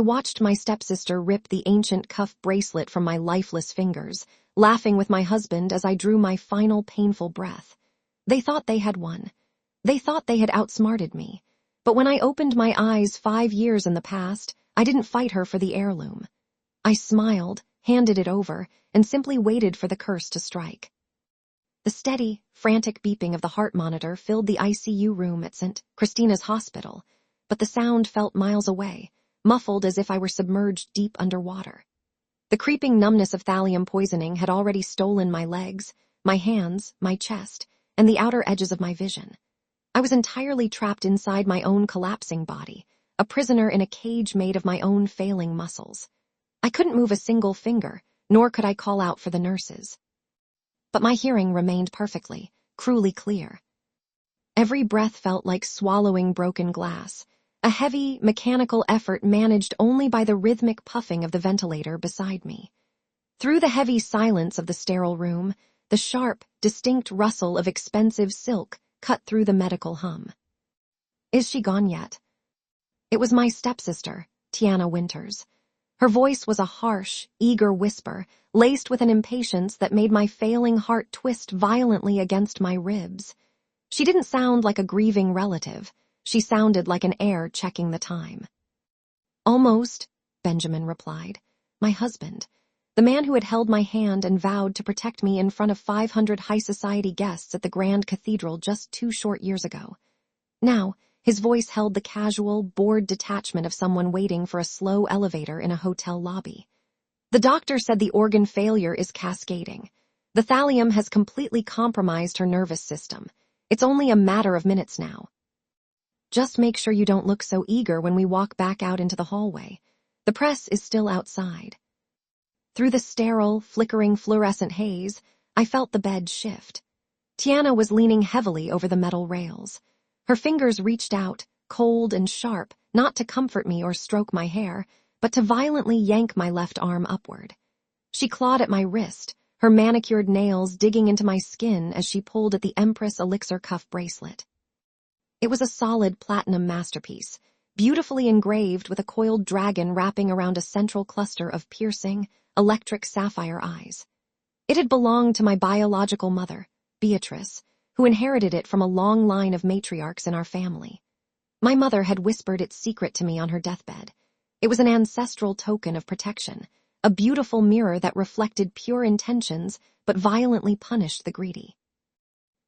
I watched my stepsister rip the ancient cuff bracelet from my lifeless fingers, laughing with my husband as I drew my final painful breath. They thought they had won. They thought they had outsmarted me. But when I opened my eyes 5 years in the past, I didn't fight her for the heirloom. I smiled, handed it over, and simply waited for the curse to strike. The steady, frantic beeping of the heart monitor filled the ICU room at St. Christina's Hospital, but the sound felt miles away, muffled as if I were submerged deep underwater. The creeping numbness of thallium poisoning had already stolen my legs, my hands, my chest, and the outer edges of my vision. I was entirely trapped inside my own collapsing body, a prisoner in a cage made of my own failing muscles. I couldn't move a single finger, nor could I call out for the nurses. But my hearing remained perfectly, cruelly clear. Every breath felt like swallowing broken glass, a heavy, mechanical effort managed only by the rhythmic puffing of the ventilator beside me. Through the heavy silence of the sterile room, the sharp, distinct rustle of expensive silk cut through the medical hum. "Is she gone yet?" It was my stepsister, Tiana Winters. Her voice was a harsh, eager whisper, laced with an impatience that made my failing heart twist violently against my ribs. She didn't sound like a grieving relative. She sounded like an heir checking the time. "Almost," Benjamin replied. "My husband. The man who had held my hand and vowed to protect me in front of 500 high society guests at the Grand Cathedral just 2 short years ago." Now, his voice held the casual, bored detachment of someone waiting for a slow elevator in a hotel lobby. "The doctor said the organ failure is cascading. The thallium has completely compromised her nervous system. It's only a matter of minutes now. Just make sure you don't look so eager when we walk back out into the hallway. The press is still outside." Through the sterile, flickering fluorescent haze, I felt the bed shift. Tiana was leaning heavily over the metal rails. Her fingers reached out, cold and sharp, not to comfort me or stroke my hair, but to violently yank my left arm upward. She clawed at my wrist, her manicured nails digging into my skin as she pulled at the Empress Elixir cuff bracelet. It was a solid platinum masterpiece, beautifully engraved with a coiled dragon wrapping around a central cluster of piercing, electric sapphire eyes. It had belonged to my biological mother, Beatrice, who inherited it from a long line of matriarchs in our family. My mother had whispered its secret to me on her deathbed. It was an ancestral token of protection, a beautiful mirror that reflected pure intentions but violently punished the greedy.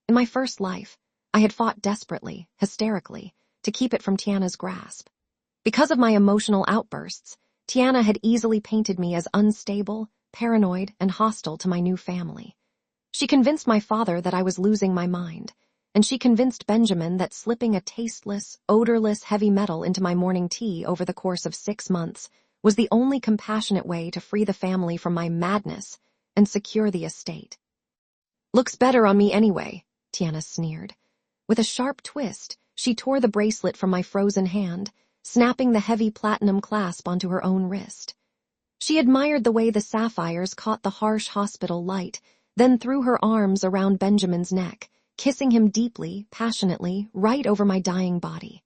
In my first life, I had fought desperately, hysterically, to keep it from Tiana's grasp. Because of my emotional outbursts, Tiana had easily painted me as unstable, paranoid, and hostile to my new family. She convinced my father that I was losing my mind, and she convinced Benjamin that slipping a tasteless, odorless heavy metal into my morning tea over the course of 6 months was the only compassionate way to free the family from my madness and secure the estate. "Looks better on me anyway," Tiana sneered. With a sharp twist, she tore the bracelet from my frozen hand, snapping the heavy platinum clasp onto her own wrist. She admired the way the sapphires caught the harsh hospital light, then threw her arms around Benjamin's neck, kissing him deeply, passionately, right over my dying body.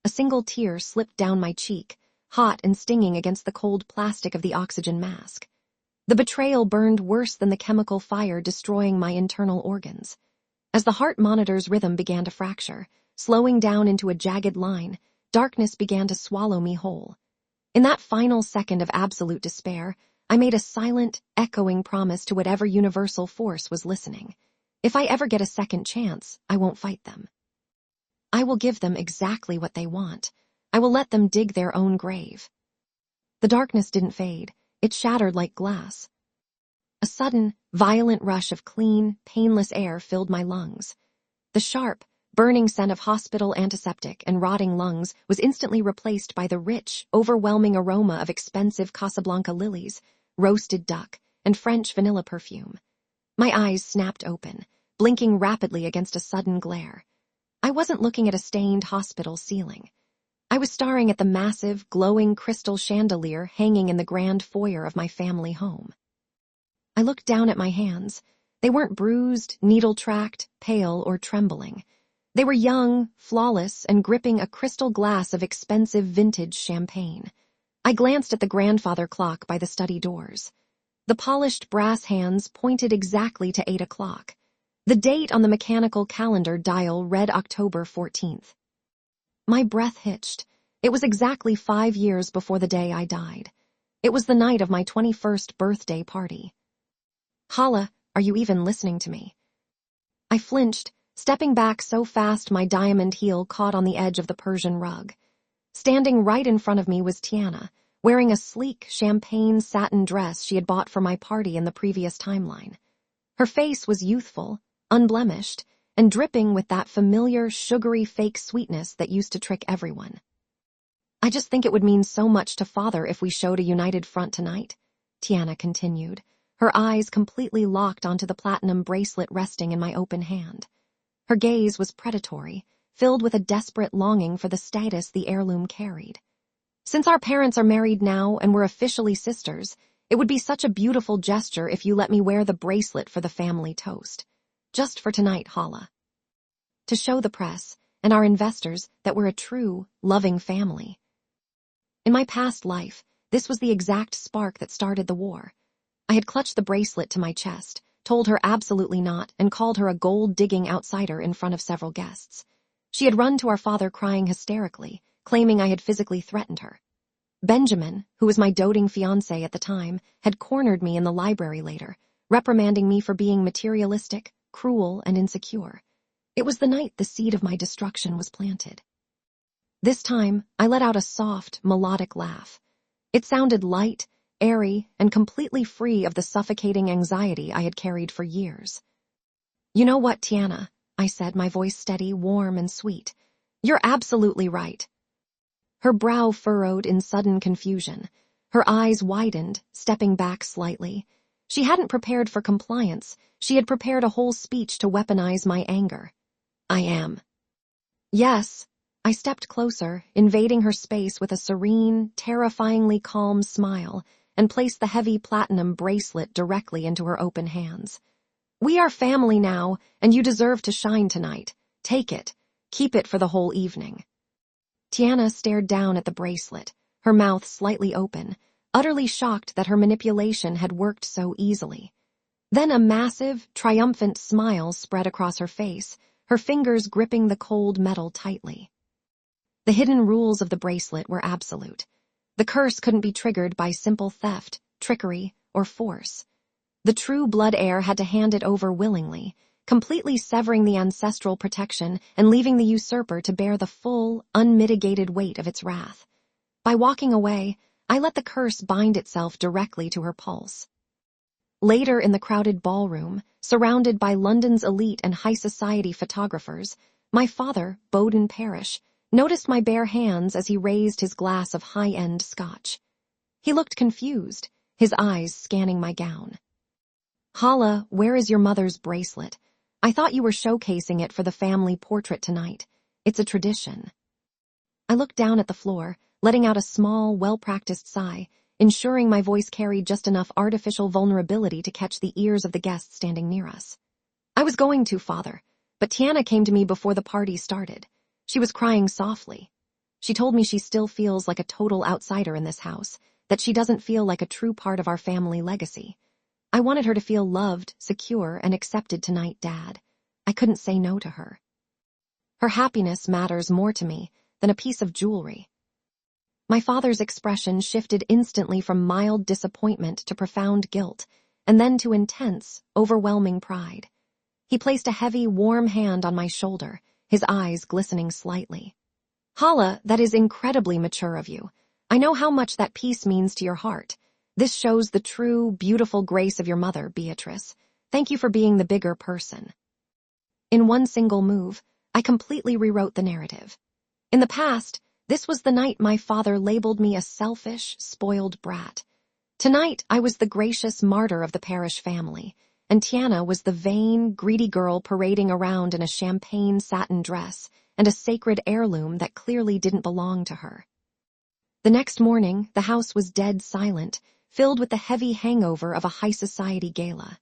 A single tear slipped down my cheek, hot and stinging against the cold plastic of the oxygen mask. The betrayal burned worse than the chemical fire destroying my internal organs. As the heart monitor's rhythm began to fracture, slowing down into a jagged line, darkness began to swallow me whole. In that final second of absolute despair, I made a silent, echoing promise to whatever universal force was listening. If I ever get a second chance, I won't fight them. I will give them exactly what they want. I will let them dig their own grave. The darkness didn't fade. It shattered like glass. A sudden, violent rush of clean, painless air filled my lungs. The sharp, burning scent of hospital antiseptic and rotting lungs was instantly replaced by the rich, overwhelming aroma of expensive Casablanca lilies, roasted duck, and French vanilla perfume. My eyes snapped open, blinking rapidly against a sudden glare. I wasn't looking at a stained hospital ceiling. I was staring at the massive, glowing crystal chandelier hanging in the grand foyer of my family home. I looked down at my hands. They weren't bruised, needle-tracked, pale, or trembling. They were young, flawless, and gripping a crystal glass of expensive vintage champagne. I glanced at the grandfather clock by the study doors. The polished brass hands pointed exactly to 8 o'clock. The date on the mechanical calendar dial read October 14th. My breath hitched. It was exactly 5 years before the day I died. It was the night of my 21st birthday party. Hala, are you even listening to me? I flinched, stepping back so fast my diamond heel caught on the edge of the Persian rug. Standing right in front of me was Tiana, wearing a sleek champagne satin dress she had bought for my party in the previous timeline. Her face was youthful, unblemished, and dripping with that familiar, sugary fake sweetness that used to trick everyone. I just think it would mean so much to Father if we showed a united front tonight, Tiana continued, her eyes completely locked onto the platinum bracelet resting in my open hand. Her gaze was predatory, filled with a desperate longing for the status the heirloom carried. Since our parents are married now and we're officially sisters, it would be such a beautiful gesture if you let me wear the bracelet for the family toast. Just for tonight, Hala. To show the press and our investors that we're a true, loving family. In my past life, this was the exact spark that started the war. I had clutched the bracelet to my chest, told her absolutely not, and called her a gold-digging outsider in front of several guests. She had run to our father crying hysterically, claiming I had physically threatened her. Benjamin, who was my doting fiancé at the time, had cornered me in the library later, reprimanding me for being materialistic, cruel, and insecure. It was the night the seed of my destruction was planted. This time, I let out a soft, melodic laugh. It sounded light, airy, and completely free of the suffocating anxiety I had carried for years. You know what, Tiana, I said, my voice steady, warm, and sweet. You're absolutely right. Her brow furrowed in sudden confusion. Her eyes widened, stepping back slightly. She hadn't prepared for compliance. She had prepared a whole speech to weaponize my anger. I am. Yes. I stepped closer, invading her space with a serene, terrifyingly calm smile, and placed the heavy platinum bracelet directly into her open hands. We are family now, and you deserve to shine tonight. Take it. Keep it for the whole evening. Tiana stared down at the bracelet, her mouth slightly open, utterly shocked that her manipulation had worked so easily. Then a massive, triumphant smile spread across her face, her fingers gripping the cold metal tightly. The hidden rules of the bracelet were absolute. The curse couldn't be triggered by simple theft, trickery, or force. The true blood heir had to hand it over willingly, completely severing the ancestral protection and leaving the usurper to bear the full, unmitigated weight of its wrath. By walking away, I let the curse bind itself directly to her pulse. Later in the crowded ballroom, surrounded by London's elite and high society photographers, my father, Bowden Parish, noticed my bare hands as he raised his glass of high-end scotch. He looked confused, his eyes scanning my gown. Hala, where is your mother's bracelet? I thought you were showcasing it for the family portrait tonight. It's a tradition. I looked down at the floor, letting out a small, well-practiced sigh, ensuring my voice carried just enough artificial vulnerability to catch the ears of the guests standing near us. I was going to, Father, but Tiana came to me before the party started. She was crying softly. She told me she still feels like a total outsider in this house, that she doesn't feel like a true part of our family legacy. I wanted her to feel loved, secure, and accepted tonight, Dad. I couldn't say no to her. Her happiness matters more to me than a piece of jewelry. My father's expression shifted instantly from mild disappointment to profound guilt, and then to intense, overwhelming pride. He placed a heavy, warm hand on my shoulder, his eyes glistening slightly. Hala, that is incredibly mature of you. I know how much that peace means to your heart. This shows the true, beautiful grace of your mother, Beatrice. Thank you for being the bigger person. In one single move, I completely rewrote the narrative. In the past, this was the night my father labeled me a selfish, spoiled brat. Tonight, I was the gracious martyr of the Parish family, and Tiana was the vain, greedy girl parading around in a champagne satin dress and a sacred heirloom that clearly didn't belong to her. The next morning, the house was dead silent, filled with the heavy hangover of a high society gala.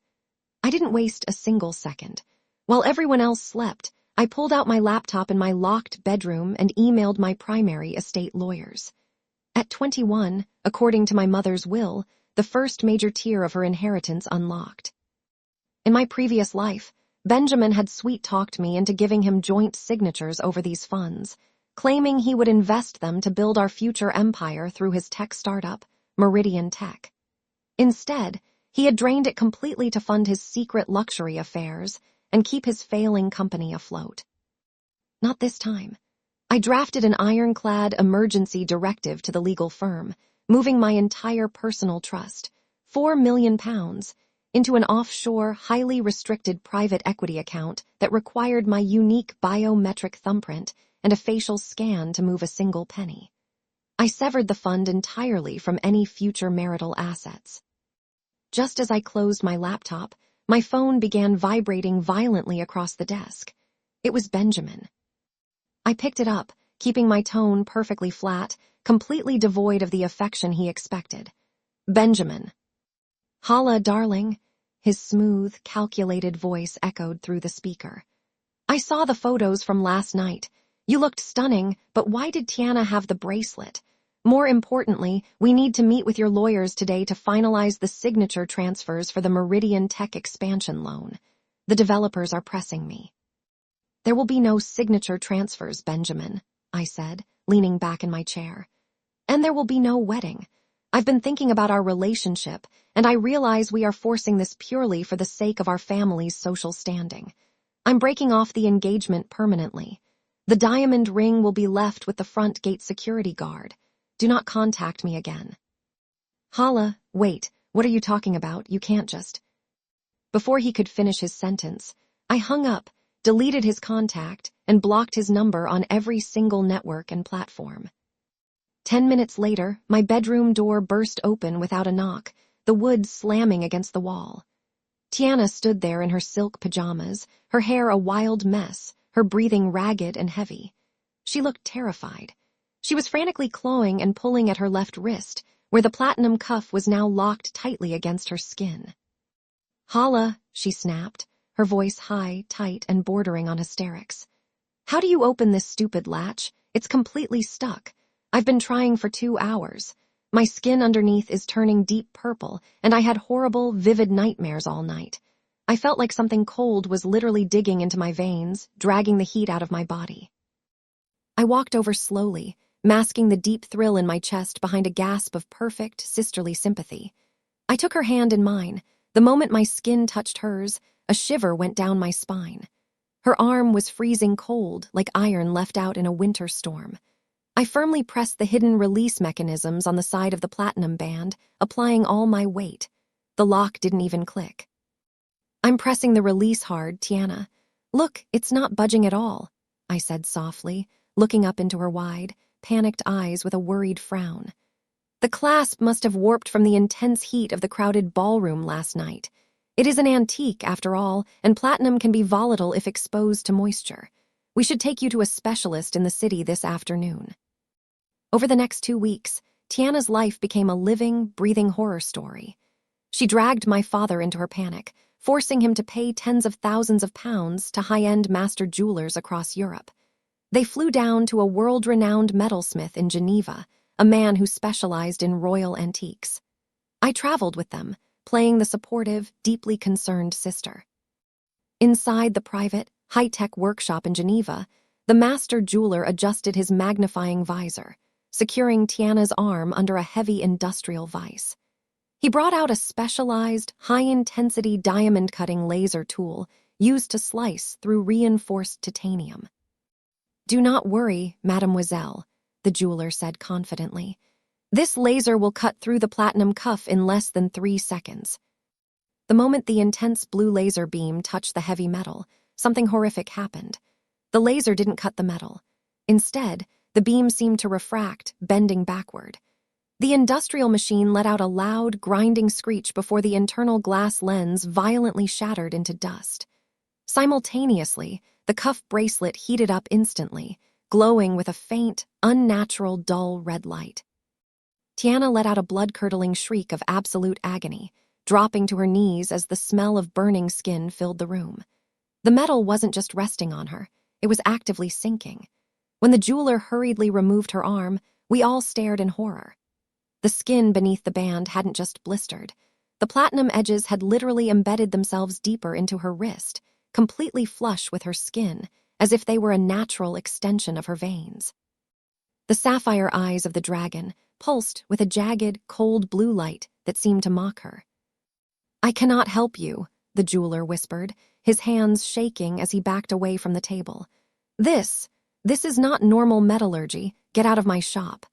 I didn't waste a single second. While everyone else slept, I pulled out my laptop in my locked bedroom and emailed my primary estate lawyers. At 21, according to my mother's will, the first major tier of her inheritance unlocked. In my previous life, Benjamin had sweet-talked me into giving him joint signatures over these funds, claiming he would invest them to build our future empire through his tech startup, Meridian Tech. Instead, he had drained it completely to fund his secret luxury affairs and keep his failing company afloat. Not this time. I drafted an ironclad emergency directive to the legal firm, moving my entire personal trust, £4 million, into an offshore, highly restricted private equity account that required my unique biometric thumbprint and a facial scan to move a single penny. I severed the fund entirely from any future marital assets. Just as I closed my laptop, my phone began vibrating violently across the desk. It was Benjamin. I picked it up, keeping my tone perfectly flat, completely devoid of the affection he expected. Benjamin. "Hala, darling," his smooth, calculated voice echoed through the speaker. "I saw the photos from last night. You looked stunning, but why did Tiana have the bracelet? More importantly, we need to meet with your lawyers today to finalize the signature transfers for the Meridian Tech expansion loan. The developers are pressing me." "There will be no signature transfers, Benjamin," I said, leaning back in my chair. "And there will be no wedding. I've been thinking about our relationship, and I realize we are forcing this purely for the sake of our family's social standing. I'm breaking off the engagement permanently. The diamond ring will be left with the front gate security guard. Do not contact me again." "Hala, wait, what are you talking about? You can't just..." Before he could finish his sentence, I hung up, deleted his contact, and blocked his number on every single network and platform. 10 minutes later, my bedroom door burst open without a knock, the wood slamming against the wall. Tiana stood there in her silk pajamas, her hair a wild mess, her breathing ragged and heavy. She looked terrified. She was frantically clawing and pulling at her left wrist, where the platinum cuff was now locked tightly against her skin. "Hala," she snapped, her voice high, tight, and bordering on hysterics. "How do you open this stupid latch? It's completely stuck. I've been trying for 2 hours. My skin underneath is turning deep purple, and I had horrible, vivid nightmares all night. I felt like something cold was literally digging into my veins, dragging the heat out of my body." I walked over slowly, masking the deep thrill in my chest behind a gasp of perfect, sisterly sympathy. I took her hand in mine. The moment my skin touched hers, a shiver went down my spine. Her arm was freezing cold, like iron left out in a winter storm. I firmly pressed the hidden release mechanisms on the side of the platinum band, applying all my weight. The lock didn't even click. "I'm pressing the release hard, Tiana. Look, it's not budging at all," I said softly, looking up into her wide, panicked eyes with a worried frown. "The clasp must have warped from the intense heat of the crowded ballroom last night. It is an antique, after all, and platinum can be volatile if exposed to moisture. We should take you to a specialist in the city this afternoon." Over the next 2 weeks, Tiana's life became a living, breathing horror story. She dragged my father into her panic, forcing him to pay tens of thousands of pounds to high-end master jewelers across Europe. They flew down to a world-renowned metalsmith in Geneva, a man who specialized in royal antiques. I traveled with them, playing the supportive, deeply concerned sister. Inside the private, high-tech workshop in Geneva, the master jeweler adjusted his magnifying visor, securing Tiana's arm under a heavy industrial vise. He brought out a specialized, high-intensity diamond-cutting laser tool used to slice through reinforced titanium. "Do not worry, mademoiselle," the jeweler said confidently. "This laser will cut through the platinum cuff in less than 3 seconds." The moment the intense blue laser beam touched the heavy metal, something horrific happened. The laser didn't cut the metal. Instead, the beam seemed to refract, bending backward. The industrial machine let out a loud, grinding screech before the internal glass lens violently shattered into dust. Simultaneously, the cuff bracelet heated up instantly, glowing with a faint, unnatural, dull red light. Tiana let out a blood-curdling shriek of absolute agony, dropping to her knees as the smell of burning skin filled the room. The metal wasn't just resting on her, it was actively sinking. When the jeweler hurriedly removed her arm, We all stared in horror. The skin beneath the band hadn't just blistered. The platinum edges had literally embedded themselves deeper into her wrist, completely flush with her skin, as if they were a natural extension of her veins. The sapphire eyes of the dragon pulsed with a jagged, cold blue light that seemed to mock her. "I cannot help you," the jeweler whispered, his hands shaking as he backed away from the table. This is not normal metallurgy. Get out of my shop."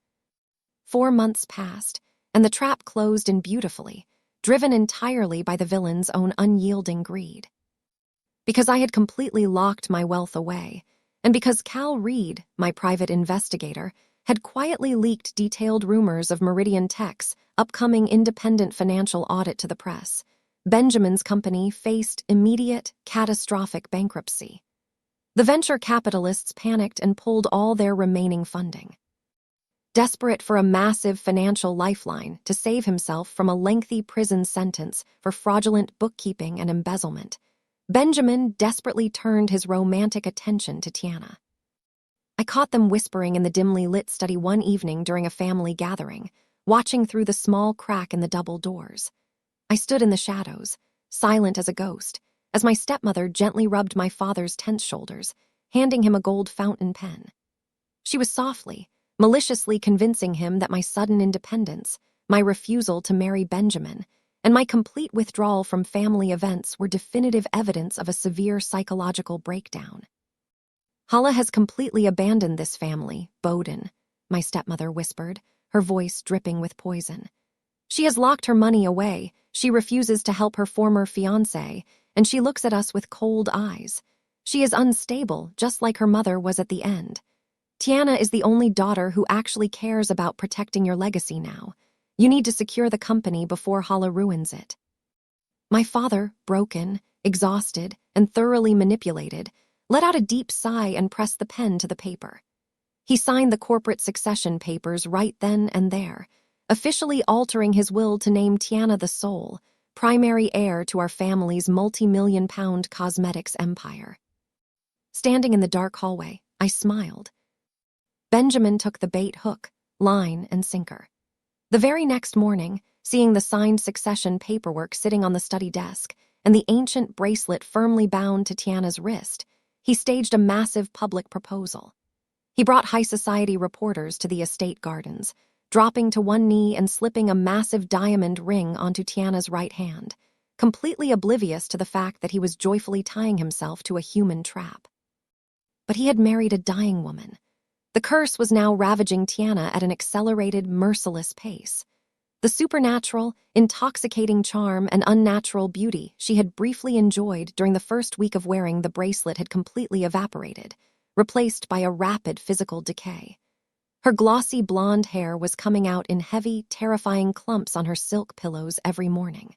4 months passed, and the trap closed in beautifully, driven entirely by the villain's own unyielding greed. Because I had completely locked my wealth away, and because Cal Reed, my private investigator, had quietly leaked detailed rumors of Meridian Tech's upcoming independent financial audit to the press, Benjamin's company faced immediate, catastrophic bankruptcy. The venture capitalists panicked and pulled all their remaining funding. Desperate for a massive financial lifeline to save himself from a lengthy prison sentence for fraudulent bookkeeping and embezzlement, Benjamin desperately turned his romantic attention to Tiana. I caught them whispering in the dimly lit study one evening during a family gathering, watching through the small crack in the double doors. I stood in the shadows, silent as a ghost, as my stepmother gently rubbed my father's tense shoulders, handing him a gold fountain pen. She was softly, maliciously convincing him that my sudden independence, my refusal to marry Benjamin, and my complete withdrawal from family events were definitive evidence of a severe psychological breakdown. "Hala has completely abandoned this family, Bowden," my stepmother whispered, her voice dripping with poison. "She has locked her money away, she refuses to help her former fiancé, and she looks at us with cold eyes. She is unstable, just like her mother was at the end. Tiana is the only daughter who actually cares about protecting your legacy now. You need to secure the company before Hala ruins it." My father, broken, exhausted, and thoroughly manipulated, let out a deep sigh and pressed the pen to the paper. He signed the corporate succession papers right then and there, officially altering his will to name Tiana the sole, primary heir to our family's multi-million-pound cosmetics empire. Standing in the dark hallway, I smiled. Benjamin took the bait hook, line, and sinker. The very next morning, seeing the signed succession paperwork sitting on the study desk and the ancient bracelet firmly bound to Tiana's wrist, he staged a massive public proposal. He brought high society reporters to the estate gardens, dropping to one knee and slipping a massive diamond ring onto Tiana's right hand, completely oblivious to the fact that he was joyfully tying himself to a human trap. But he had married a dying woman. The curse was now ravaging Tiana at an accelerated, merciless pace. The supernatural, intoxicating charm and unnatural beauty she had briefly enjoyed during the first week of wearing the bracelet had completely evaporated, replaced by a rapid physical decay. Her glossy blonde hair was coming out in heavy, terrifying clumps on her silk pillows every morning.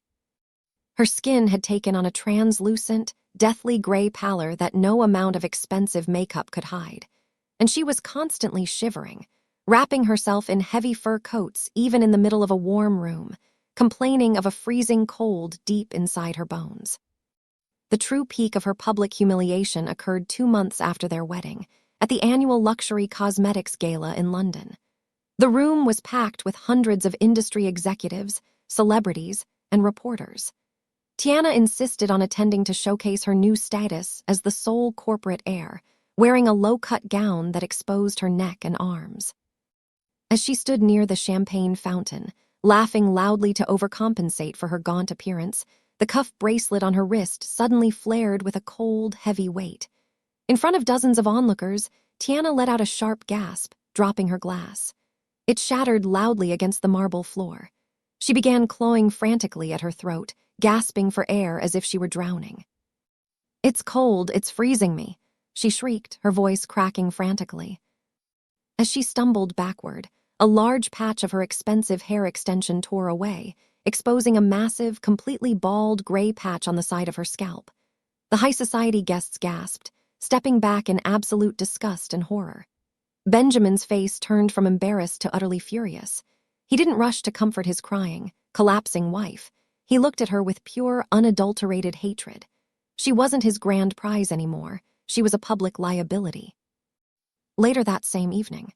Her skin had taken on a translucent, deathly gray pallor that no amount of expensive makeup could hide, and she was constantly shivering, wrapping herself in heavy fur coats even in the middle of a warm room, complaining of a freezing cold deep inside her bones. The true peak of her public humiliation occurred 2 months after their wedding, at the annual luxury cosmetics gala in London. The room was packed with hundreds of industry executives, celebrities, and reporters. Tiana insisted on attending to showcase her new status as the sole corporate heir, wearing a low-cut gown that exposed her neck and arms. As she stood near the champagne fountain, laughing loudly to overcompensate for her gaunt appearance, the cuff bracelet on her wrist suddenly flared with a cold, heavy weight. In front of dozens of onlookers, Tiana let out a sharp gasp, dropping her glass. It shattered loudly against the marble floor. She began clawing frantically at her throat, gasping for air as if she were drowning. "It's cold, it's freezing me," she shrieked, her voice cracking frantically. As she stumbled backward, a large patch of her expensive hair extension tore away, exposing a massive, completely bald gray patch on the side of her scalp. The high society guests gasped, stepping back in absolute disgust and horror. Benjamin's face turned from embarrassed to utterly furious. He didn't rush to comfort his crying, collapsing wife. He looked at her with pure, unadulterated hatred. She wasn't his grand prize anymore. She was a public liability. Later that same evening,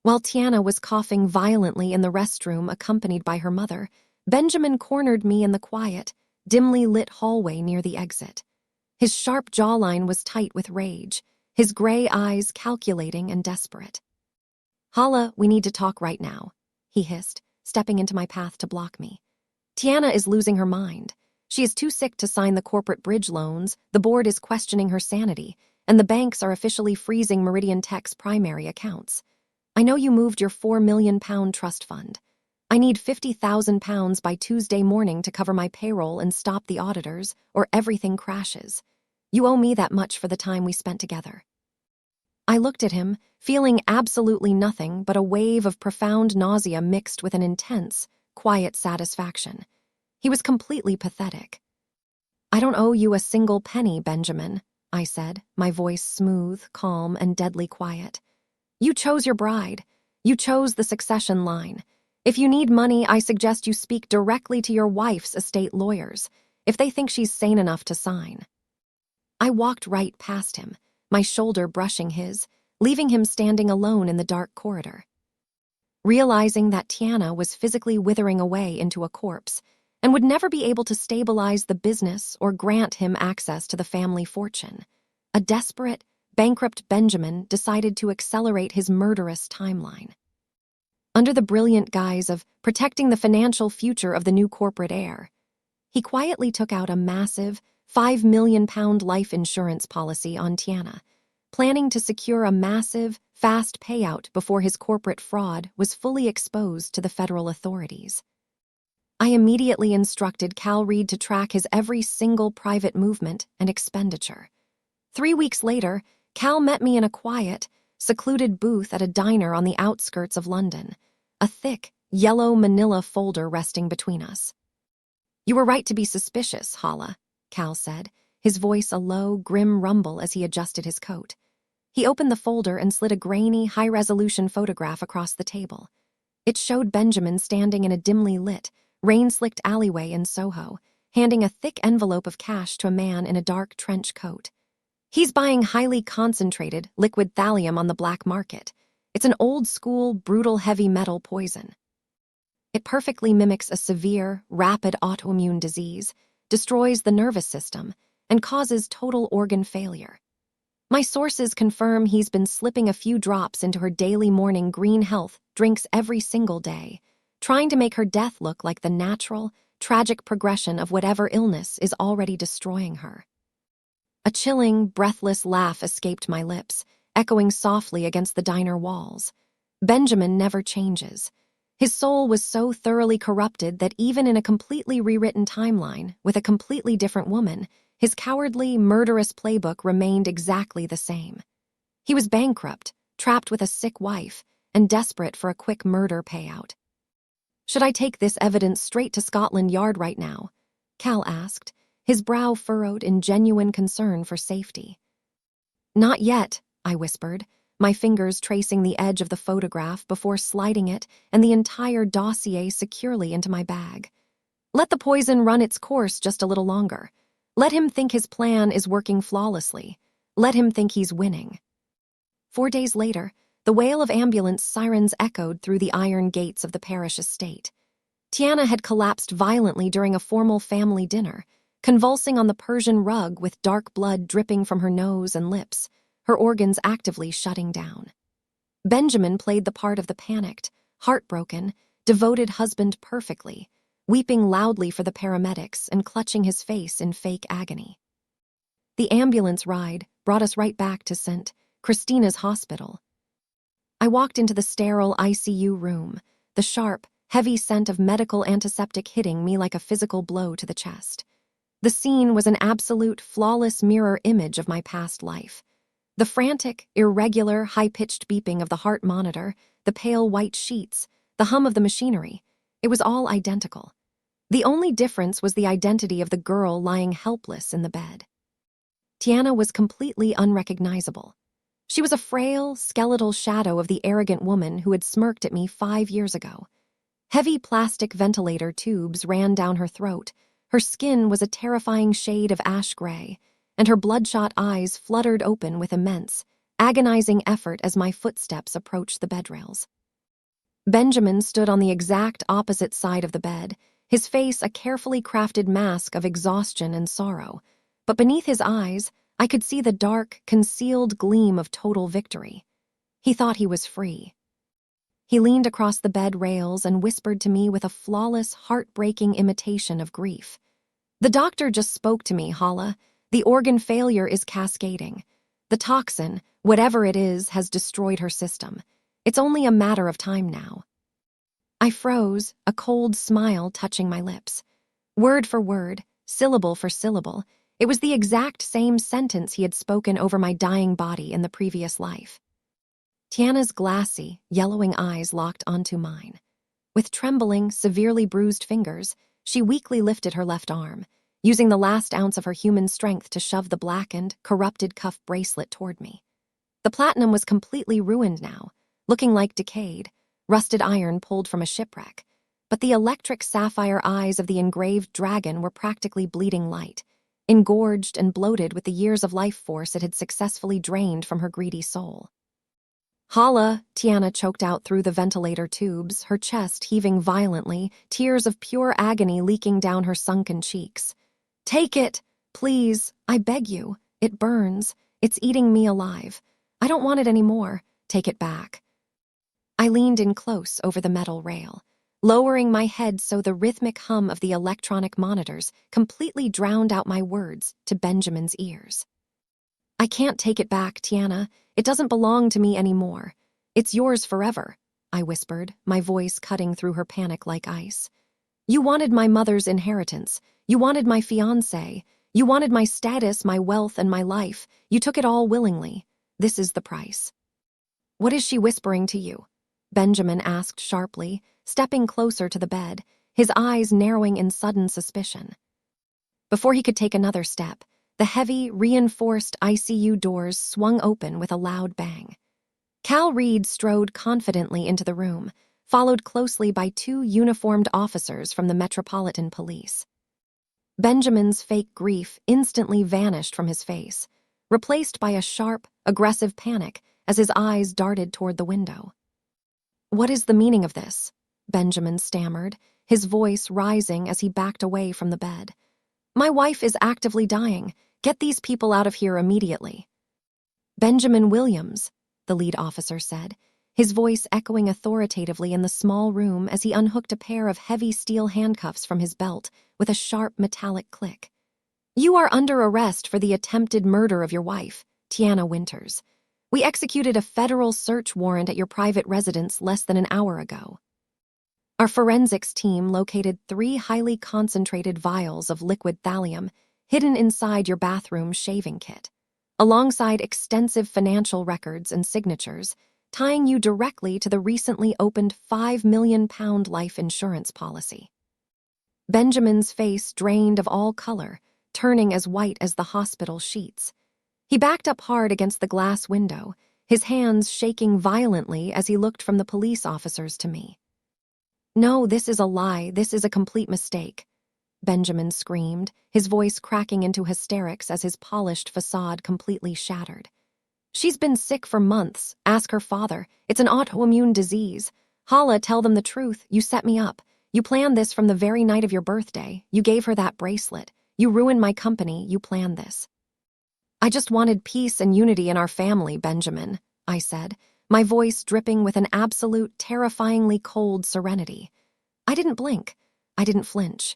While Tiana was coughing violently in the restroom accompanied by her mother, Benjamin cornered me in the quiet, dimly lit hallway near the exit. His sharp jawline was tight with rage, his gray eyes calculating and desperate. "Hala, we need to talk right now," he hissed, stepping into my path to block me. "Tiana is losing her mind. She is too sick to sign the corporate bridge loans, the board is questioning her sanity, and the banks are officially freezing Meridian Tech's primary accounts. I know you moved your £4 million trust fund. I need £50,000 by Tuesday morning to cover my payroll and stop the auditors, or everything crashes. You owe me that much for the time we spent together." I looked at him, feeling absolutely nothing but a wave of profound nausea mixed with an intense, quiet satisfaction. He was completely pathetic. "I don't owe you a single penny, Benjamin," I said, my voice smooth, calm, and deadly quiet. "You chose your bride. You chose the succession line. If you need money, I suggest you speak directly to your wife's estate lawyers, if they think she's sane enough to sign." I walked right past him, my shoulder brushing his, leaving him standing alone in the dark corridor. Realizing that Tiana was physically withering away into a corpse and would never be able to stabilize the business or grant him access to the family fortune, a desperate, bankrupt Benjamin decided to accelerate his murderous timeline. Under the brilliant guise of protecting the financial future of the new corporate heir, he quietly took out a massive £5 million life insurance policy on Tiana, planning to secure a massive, fast payout before his corporate fraud was fully exposed to the federal authorities. I immediately instructed Cal Reed to track his every single private movement and expenditure. 3 weeks later, Cal met me in a quiet, secluded booth at a diner on the outskirts of London, a thick, yellow manila folder resting between us. "You were right to be suspicious, Hala," Cal said, his voice a low, grim rumble as he adjusted his coat. He opened the folder and slid a grainy, high-resolution photograph across the table. It showed Benjamin standing in a dimly lit, rain-slicked alleyway in Soho, handing a thick envelope of cash to a man in a dark trench coat. "He's buying highly concentrated, liquid thallium on the black market. It's an old-school, brutal heavy metal poison. It perfectly mimics a severe, rapid autoimmune disease, destroys the nervous system, and causes total organ failure. My sources confirm he's been slipping a few drops into her daily morning green health drinks every single day, trying to make her death look like the natural, tragic progression of whatever illness is already destroying her." A chilling, breathless laugh escaped my lips, echoing softly against the diner walls. Benjamin never changes. His soul was so thoroughly corrupted that even in a completely rewritten timeline, with a completely different woman, his cowardly, murderous playbook remained exactly the same. He was bankrupt, trapped with a sick wife, and desperate for a quick murder payout. "Should I take this evidence straight to Scotland Yard right now?" Cal asked, his brow furrowed in genuine concern for safety. "Not yet," I whispered, my fingers tracing the edge of the photograph before sliding it and the entire dossier securely into my bag. "Let the poison run its course just a little longer. Let him think his plan is working flawlessly. Let him think he's winning." 4 days later, the wail of ambulance sirens echoed through the iron gates of the parish estate. Tiana had collapsed violently during a formal family dinner, convulsing on the Persian rug with dark blood dripping from her nose and lips, her organs actively shutting down. Benjamin played the part of the panicked, heartbroken, devoted husband perfectly, weeping loudly for the paramedics and clutching his face in fake agony. The ambulance ride brought us right back to St. Christina's Hospital. I walked into the sterile ICU room, the sharp, heavy scent of medical antiseptic hitting me like a physical blow to the chest. The scene was an absolute, flawless mirror image of my past life. The frantic, irregular, high-pitched beeping of the heart monitor, the pale white sheets, the hum of the machinery, it was all identical. The only difference was the identity of the girl lying helpless in the bed. Tiana was completely unrecognizable. She was a frail, skeletal shadow of the arrogant woman who had smirked at me 5 years ago. Heavy plastic ventilator tubes ran down her throat. Her skin was a terrifying shade of ash gray, and her bloodshot eyes fluttered open with immense, agonizing effort as my footsteps approached the bedrails. Benjamin stood on the exact opposite side of the bed, his face a carefully crafted mask of exhaustion and sorrow. But beneath his eyes, I could see the dark, concealed gleam of total victory. He thought he was free. He leaned across the bed rails and whispered to me with a flawless, heartbreaking imitation of grief. "The doctor just spoke to me, Hala. The organ failure is cascading. The toxin, whatever it is, has destroyed her system. It's only a matter of time now." I froze, a cold smile touching my lips. Word for word, syllable for syllable, it was the exact same sentence he had spoken over my dying body in the previous life. Tiana's glassy, yellowing eyes locked onto mine. With trembling, severely bruised fingers, she weakly lifted her left arm, using the last ounce of her human strength to shove the blackened, corrupted cuff bracelet toward me. The platinum was completely ruined now, looking like decayed, rusted iron pulled from a shipwreck, but the electric sapphire eyes of the engraved dragon were practically bleeding light, engorged and bloated with the years of life force it had successfully drained from her greedy soul. "Hala," Tiana choked out through the ventilator tubes, her chest heaving violently, tears of pure agony leaking down her sunken cheeks. "Take it, please, I beg you. It burns. It's eating me alive. I don't want it anymore. Take it back." I leaned in close over the metal rail, lowering my head so the rhythmic hum of the electronic monitors completely drowned out my words to Benjamin's ears. "I can't take it back, Tiana. It doesn't belong to me anymore. It's yours forever," I whispered, my voice cutting through her panic like ice. "You wanted my mother's inheritance. You wanted my fiancé. You wanted my status, my wealth, and my life. You took it all willingly. This is the price." "What is she whispering to you?" Benjamin asked sharply, stepping closer to the bed, his eyes narrowing in sudden suspicion. Before he could take another step, the heavy, reinforced ICU doors swung open with a loud bang. Cal Reed strode confidently into the room, followed closely by 2 uniformed officers from the Metropolitan Police. Benjamin's fake grief instantly vanished from his face, replaced by a sharp, aggressive panic as his eyes darted toward the window. "What is the meaning of this?" Benjamin stammered, his voice rising as he backed away from the bed. "My wife is actively dying. Get these people out of here immediately." "Benjamin Williams," the lead officer said, his voice echoing authoritatively in the small room as he unhooked a pair of heavy steel handcuffs from his belt with a sharp metallic click. "You are under arrest for the attempted murder of your wife, Tiana Winters. We executed a federal search warrant at your private residence less than an hour ago. Our forensics team located 3 highly concentrated vials of liquid thallium hidden inside your bathroom shaving kit, alongside extensive financial records and signatures, tying you directly to the recently opened £5 million life insurance policy." Benjamin's face drained of all color, turning as white as the hospital sheets. He backed up hard against the glass window, his hands shaking violently as he looked from the police officers to me. "No, this is a lie. This is a complete mistake," Benjamin screamed, his voice cracking into hysterics as his polished facade completely shattered. "She's been sick for months. Ask her father. It's an autoimmune disease. Hala, tell them the truth. You set me up. You planned this from the very night of your birthday. You gave her that bracelet. You ruined my company. You planned this." "I just wanted peace and unity in our family, Benjamin," I said, my voice dripping with an absolute, terrifyingly cold serenity. I didn't blink. I didn't flinch.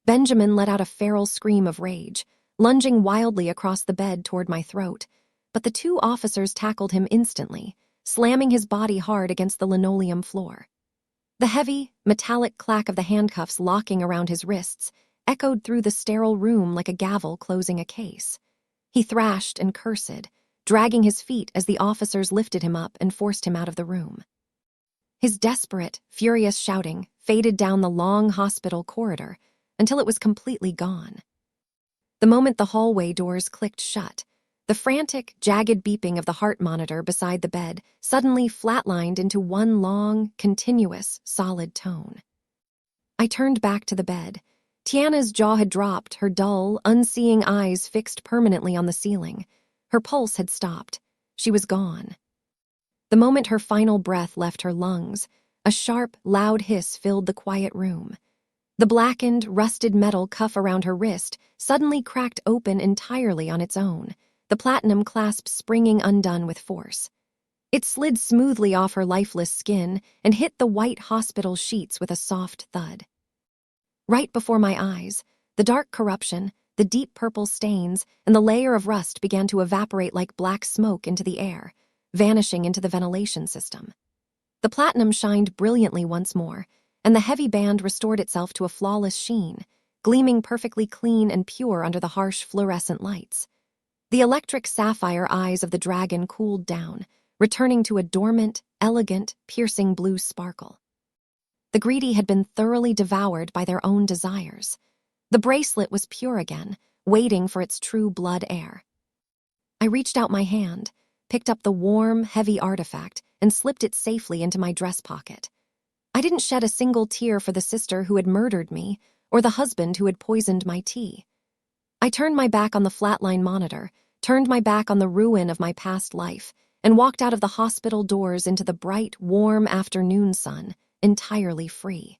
Benjamin let out a feral scream of rage, lunging wildly across the bed toward my throat, but the 2 officers tackled him instantly, slamming his body hard against the linoleum floor. The heavy, metallic clack of the handcuffs locking around his wrists echoed through the sterile room like a gavel closing a case. He thrashed and cursed, dragging his feet as the officers lifted him up and forced him out of the room. His desperate, furious shouting faded down the long hospital corridor until it was completely gone. The moment the hallway doors clicked shut, the frantic, jagged beeping of the heart monitor beside the bed suddenly flatlined into one long, continuous, solid tone. I turned back to the bed. Tiana's jaw had dropped, her dull, unseeing eyes fixed permanently on the ceiling. Her pulse had stopped. She was gone. The moment her final breath left her lungs, A sharp, loud hiss filled the quiet room. The blackened, rusted metal cuff around her wrist suddenly cracked open entirely on its own, the platinum clasp springing undone with force. It slid smoothly off her lifeless skin and hit the white hospital sheets with a soft thud. Right before my eyes, the dark corruption, the deep purple stains, and the layer of rust began to evaporate like black smoke into the air, vanishing into the ventilation system. The platinum shined brilliantly once more, and the heavy band restored itself to a flawless sheen, gleaming perfectly clean and pure under the harsh fluorescent lights. The electric sapphire eyes of the dragon cooled down, returning to a dormant, elegant, piercing blue sparkle. The greedy had been thoroughly devoured by their own desires. The bracelet was pure again, waiting for its true blood heir. I reached out my hand, picked up the warm, heavy artifact, and slipped it safely into my dress pocket. I didn't shed a single tear for the sister who had murdered me or the husband who had poisoned my tea. I turned my back on the flatline monitor, turned my back on the ruin of my past life, and walked out of the hospital doors into the bright, warm afternoon sun, entirely free.